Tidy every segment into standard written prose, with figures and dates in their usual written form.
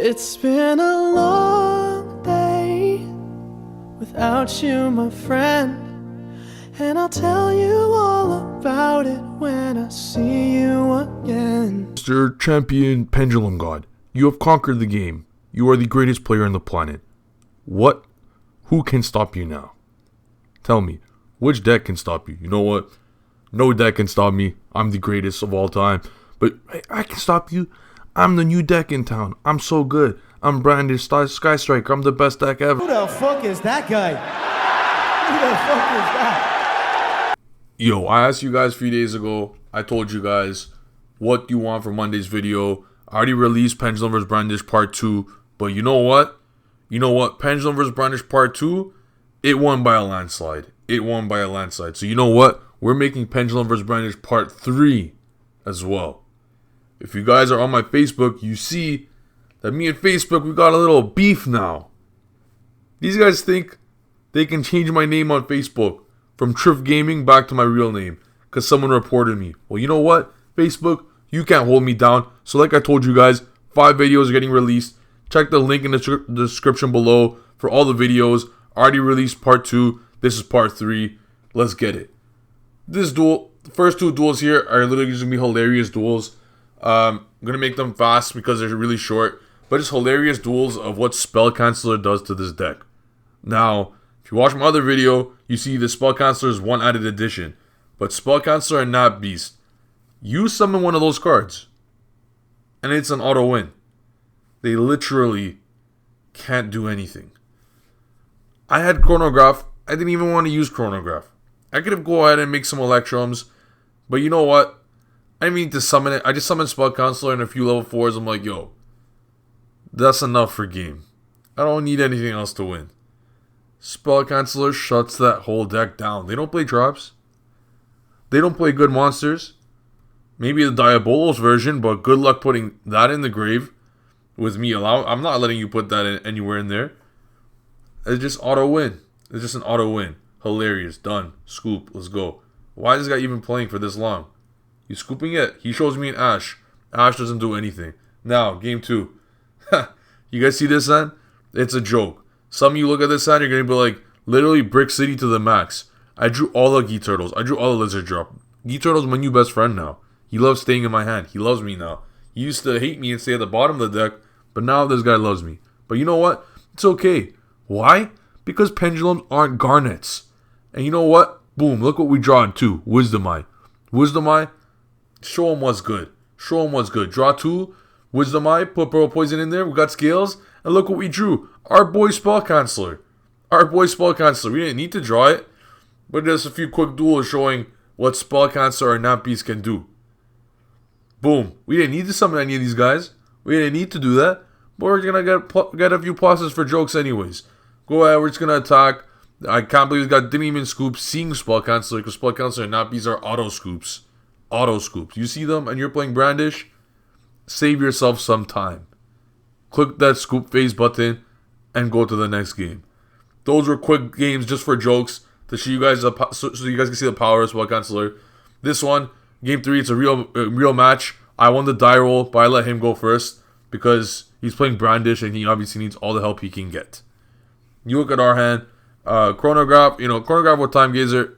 It's been a long day without you, my friend, and I'll tell you all about it when I see you again. Mr. Champion Pendulum God, you have conquered the game. You are the greatest player on the planet. Who can stop you now? Tell me, which deck can stop you? You know what? No deck can stop me. I'm the greatest of all time. But I can stop you. I'm the new deck in town. I'm so good. I'm Brandish, Sky Strike. I'm the best deck ever. Who the fuck is that guy? Who the fuck is that? Yo, I asked you guys a few days ago. I told you guys what you want for Monday's video. I already released Pendulum vs. Brandish Part 2. But you know what? Pendulum vs. Brandish Part 2, it won by a landslide. So you know what? We're making Pendulum vs. Brandish Part 3 as well. If you guys are on my Facebook, you see that me and Facebook, we got a little beef now. These guys think they can change my name on Facebook from Trif Gaming back to my real name because someone reported me. Well, you know what? Facebook, you can't hold me down. So like I told you guys, 5 videos are getting released. Check the link in the description below for all the videos. I already released Part 2. This is Part 3. Let's get it. This duel, the first 2 duels here are literally going to be hilarious duels. I'm going to make them fast because they're really short. But it's hilarious duels of what Spell Canceller does to this deck. Now, if you watch my other video, you see the Spell Canceller is one added addition. But Spell Canceller and not Beast. You summon one of those cards. And it's an auto win. They literally can't do anything. I had Chronograph. I didn't even want to use Chronograph. I could have go ahead and make some Electrums. But you know what? I didn't need to summon it. I just summoned Spell Counselor and a few level 4s. I'm like, yo, that's enough for game. I don't need anything else to win. Spell Counselor shuts that whole deck down. They don't play drops. They don't play good monsters. Maybe the Diabolos version, but good luck putting that in the grave. With me I'm not letting you put that anywhere in there. It's just auto win. It's just an auto win. Hilarious. Done. Scoop. Let's go. Why is this guy even playing for this long? He's scooping it. He shows me an Ash. Ash doesn't do anything. Now, game 2. You guys see this hand? It's a joke. Some of you look at this hand, you're going to be like, literally Brick City to the max. I drew all the Gee Turtles. I drew all the Lizard Drop. Gee Turtle's my new best friend now. He loves staying in my hand. He loves me now. He used to hate me and stay at the bottom of the deck, but now this guy loves me. But you know what? It's okay. Why? Because Pendulums aren't Garnets. And you know what? Boom, look what we draw in 2. Wisdom Eye. Wisdom Eye. Show him what's good. Show him what's good. Draw 2. Wisdom Eye. Put Pearl Poison in there. We got Scales. And look what we drew. Our boy Spell Counselor. We didn't need to draw it. But there's a few quick duels showing what Spell Counselor or Not Beast can do. Boom. We didn't need to summon any of these guys. We didn't need to do that. But we're going to get a few pluses for jokes anyways. Go ahead. We're just going to attack. I can't believe this guy didn't even scoop seeing Spell Counselor. Because Spell Counselor and Not Beast are auto scoops. Auto scoops. You see them and you're playing Brandish? Save yourself some time. Click that scoop phase button and go to the next game. Those were quick games just for jokes to show you guys so you guys can see the power of Spell Counselor. This one, game 3, it's a real match. I won the die roll, but I let him go first because he's playing Brandish and he obviously needs all the help he can get. You look at our hand, Chronograph. Chronograph with Time Gazer.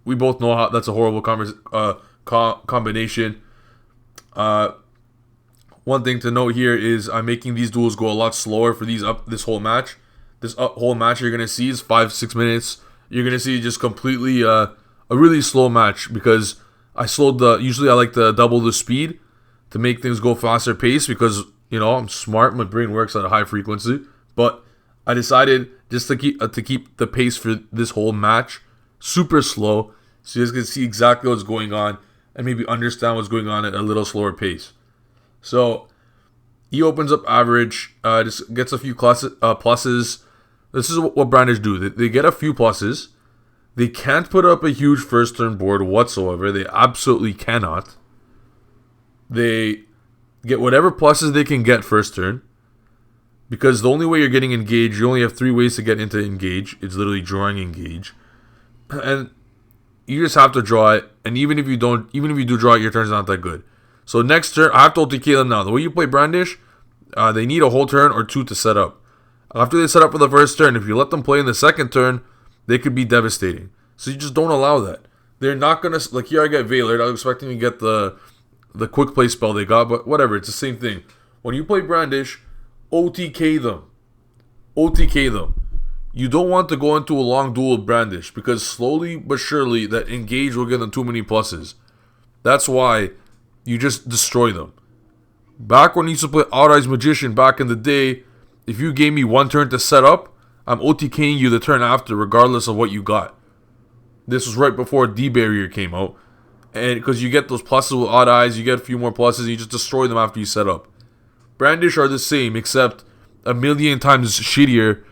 We both know how that's a horrible combination. One thing to note here is I'm making these duels go a lot slower for this whole match. This whole match you're gonna see is 5-6 minutes. You're gonna see just completely a really slow match because I slowed usually I like to double the speed to make things go faster pace because I'm smart. My brain works at a high frequency, but I decided just to keep the pace for this whole match super slow, so you guys can see exactly what's going on and maybe understand what's going on at a little slower pace. So he opens up average, just gets a few pluses. This is what Brandish do. They get a few pluses. They can't put up a huge first turn board whatsoever. They absolutely cannot. They get whatever pluses they can get first turn. Because the only way you're getting engaged, you only have 3 ways to get into engage. It's literally drawing engage. And you just have to draw it. And even if you do draw it, your turn's not that good. So next turn, I have to OTK them now. The way you play Brandish, They need a whole turn or two to set up. After they set up for the first turn, if you let them play in the second turn, they could be devastating. So you just don't allow that. They're not going to... Like, here I get Valor. I was expecting to get the quick play spell they got, but whatever. It's the same thing. When you play Brandish, OTK them. OTK them. You don't want to go into a long duel with Brandish, because slowly but surely that engage will give them too many pluses. That's why you just destroy them. Back when I used to play Odd Eyes Magician back in the day, if you gave me one turn to set up, I'm OTKing you the turn after, regardless of what you got. This was right before D-Barrier came out. And because you get those pluses with Odd Eyes, you get a few more pluses, and you just destroy them after you set up. Brandish are the same, except a million times shittier,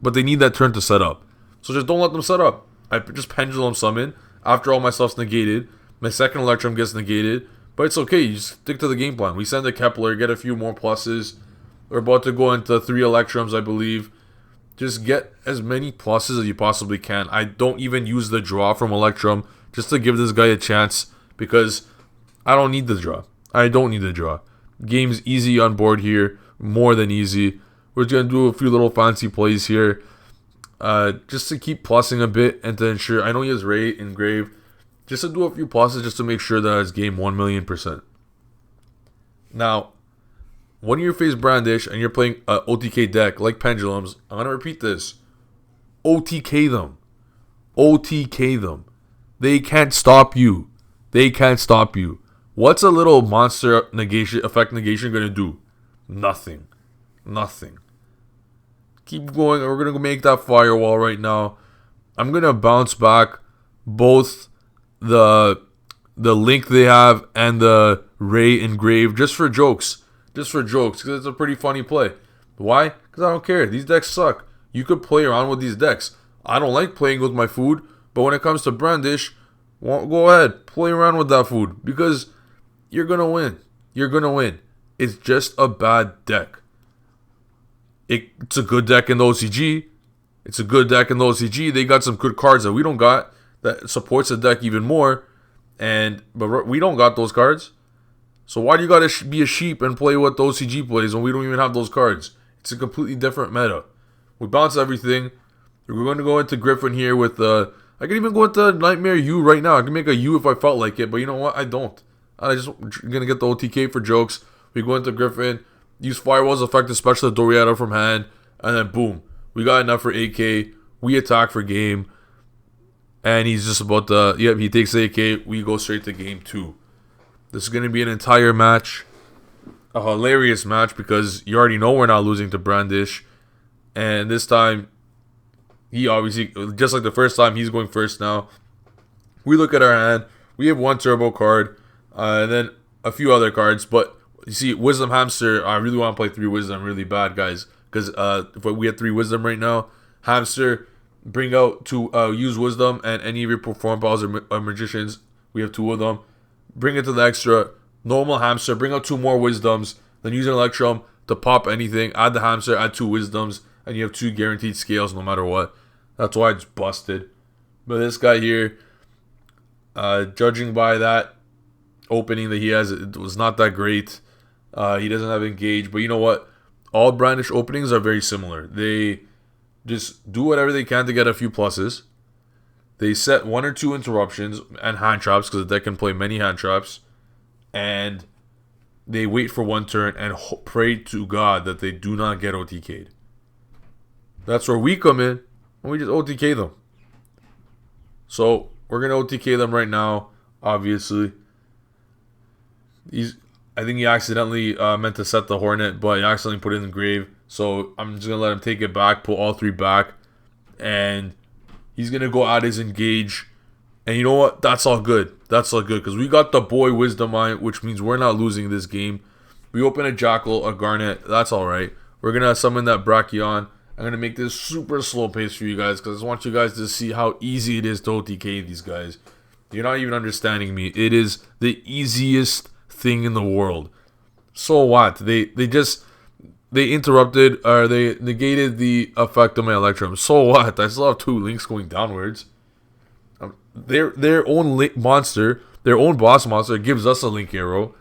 but they need that turn to set up. So just don't let them set up. I just Pendulum summon. After all my stuff's negated, my second Electrum gets negated. But it's okay, you just stick to the game plan. We send a Kepler, get a few more pluses. We're about to go into 3 Electrums, I believe. Just get as many pluses as you possibly can. I don't even use the draw from Electrum just to give this guy a chance, because I don't need the draw. I don't need the draw. Game's easy on board here, more than easy. We're just going to do a few little fancy plays here, just to keep plussing a bit and to ensure... I know he has Ray engraved. Just to do a few pluses just to make sure that it's game 1,000,000%. Now, when you face Brandish and you're playing an OTK deck like Pendulums, I'm going to repeat this. OTK them. OTK them. They can't stop you. They can't stop you. What's a little monster negation, effect negation going to do? Nothing. Nothing. Keep going. We're going to make that firewall right now. I'm going to bounce back both the link they have and the Ray engraved just for jokes. Just for jokes, because it's a pretty funny play. Why? Because I don't care. These decks suck. You could play around with these decks. I don't like playing with my food, but when it comes to Brandish, well, go ahead. Play around with that food, because you're going to win. You're going to win. It's just a bad deck. It's a good deck in the OCG. It's a good deck in the OCG. They got some good cards that we don't got that supports the deck even more. But we don't got those cards. So why do you gotta be a sheep and play what the OCG plays when we don't even have those cards? It's a completely different meta. We bounce everything. We're going to go into Griffin here with I can even go into Nightmare U right now. I can make a U if I felt like it, but you know what? I don't. I just gonna get the OTK for jokes. We go into Griffin, use Firewall's effect, especially the Doriato from hand, and then boom, we got enough for AK. We attack for game, and he's just about to. Yep, he takes AK. We go straight to game 2. This is gonna be an entire match, a hilarious match, because you already know we're not losing to Brandish, and this time he obviously, just like the first time, he's going first now. We look at our hand. We have 1 turbo card, and then a few other cards, but you see, Wisdom Hamster, I really want to play 3 Wisdom really bad, guys, because if we had 3 Wisdom right now, Hamster, bring out to use Wisdom, and any of your Perform Pals or Magicians, we have 2 of them. Bring it to the extra. Normal Hamster, bring out 2 more Wisdoms, then use an Electrum to pop anything. Add the Hamster, add 2 Wisdoms, and you have 2 guaranteed scales no matter what. That's why it's busted. But this guy here, judging by that opening that he has, it was not that great. He doesn't have engage, but you know what? All Brandish openings are very similar. They just do whatever they can to get a few pluses. They set 1 or 2 interruptions and hand traps, because the deck can play many hand traps. And they wait for 1 turn and pray to God that they do not get OTK'd. That's where we come in, and we just OTK them. So we're going to OTK them right now, obviously. I think he accidentally meant to set the Hornet, but he accidentally put it in the grave. So I'm just going to let him take it back, pull all 3 back, and he's going to go out his engage. And you know what? That's all good. That's all good, because we got the boy Wisdom Eye, which means we're not losing this game. We open a Jackal, a Garnet. That's all right. We're going to summon that Brachion. I'm going to make this super slow pace for you guys, because I just want you guys to see how easy it is to OTK these guys. You're not even understanding me. It is the easiest thing in the world. So what? They interrupted, or they negated the effect of my Electrum. So what? I still have 2 links going downwards. Their own link monster, their own boss monster gives us a link arrow.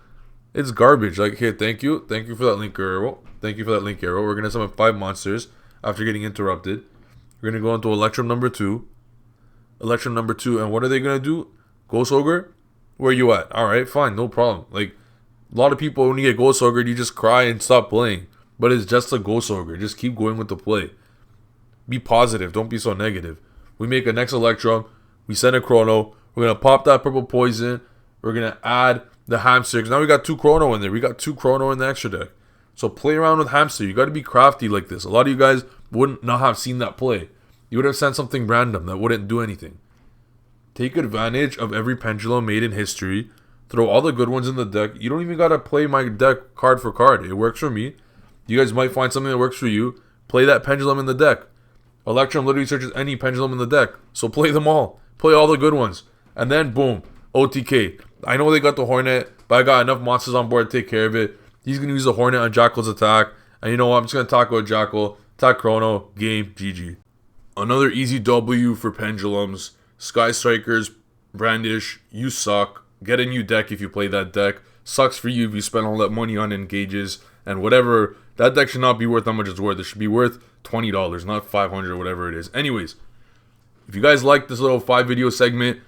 It's garbage. Like, here, thank you for that link arrow. Thank you for that link arrow. We're gonna summon 5 monsters after getting interrupted. We're gonna go into Electrum number 2. Electrum number 2, and what are they gonna do? Ghost Ogre? Where you at? Alright, fine, no problem. Like, a lot of people, when you get Ghost Ogre, you just cry and stop playing. But it's just a Ghost Ogre. Just keep going with the play. Be positive, don't be so negative. We make a next Electrum, we send a Chrono, we're gonna pop that purple poison, we're gonna add the hamster, 'cause now we got 2 Chrono in there. We got 2 Chrono in the extra deck. So play around with hamster. You gotta be crafty like this. A lot of you guys wouldn't not have seen that play. You would have sent something random that wouldn't do anything. Take advantage of every pendulum made in history. Throw all the good ones in the deck. You don't even gotta play my deck card for card. It works for me. You guys might find something that works for you. Play that pendulum in the deck. Electrum literally searches any pendulum in the deck. So play them all. Play all the good ones. And then boom, OTK. I know they got the Hornet, but I got enough monsters on board to take care of it. He's going to use the Hornet on Jackal's attack. And you know what? I'm just going to attack with Jackal. Attack Chrono. Game. GG. Another easy W for Pendulums. Sky Strikers. Brandish. You suck. Get a new deck if you play that deck. Sucks for you if you spend all that money on engages. And whatever. That deck should not be worth how much it's worth. It should be worth $20, not $500 or whatever it is. Anyways, if you guys like this little 5 video segment,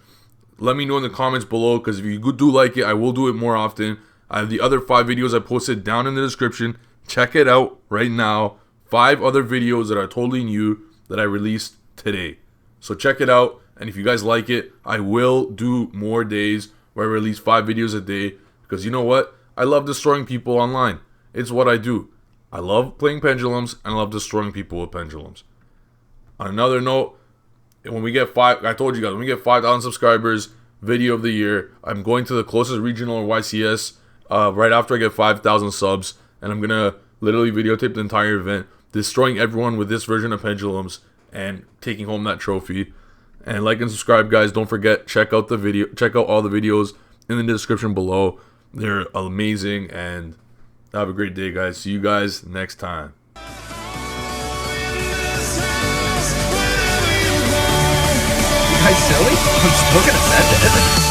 let me know in the comments below, because if you do like it, I will do it more often. I have the other 5 videos I posted down in the description. Check it out right now. 5 other videos that are totally new that I released today. So check it out, and if you guys like it, I will do more days where I release 5 videos a day, because you know what? I love destroying people online. It's what I do. I love playing pendulums, and I love destroying people with pendulums. On another note, when we get 5, I told you guys, when we get 5,000 subscribers, video of the year, I'm going to the closest regional or YCS right after I get 5,000 subs, and I'm going to literally videotape the entire event, destroying everyone with this version of pendulums, and taking home that trophy. And like and subscribe, guys. Don't forget, check out all the videos in the description below. They're amazing, and have a great day, guys. See you guys next time. You guys silly? I'm still gonna send it.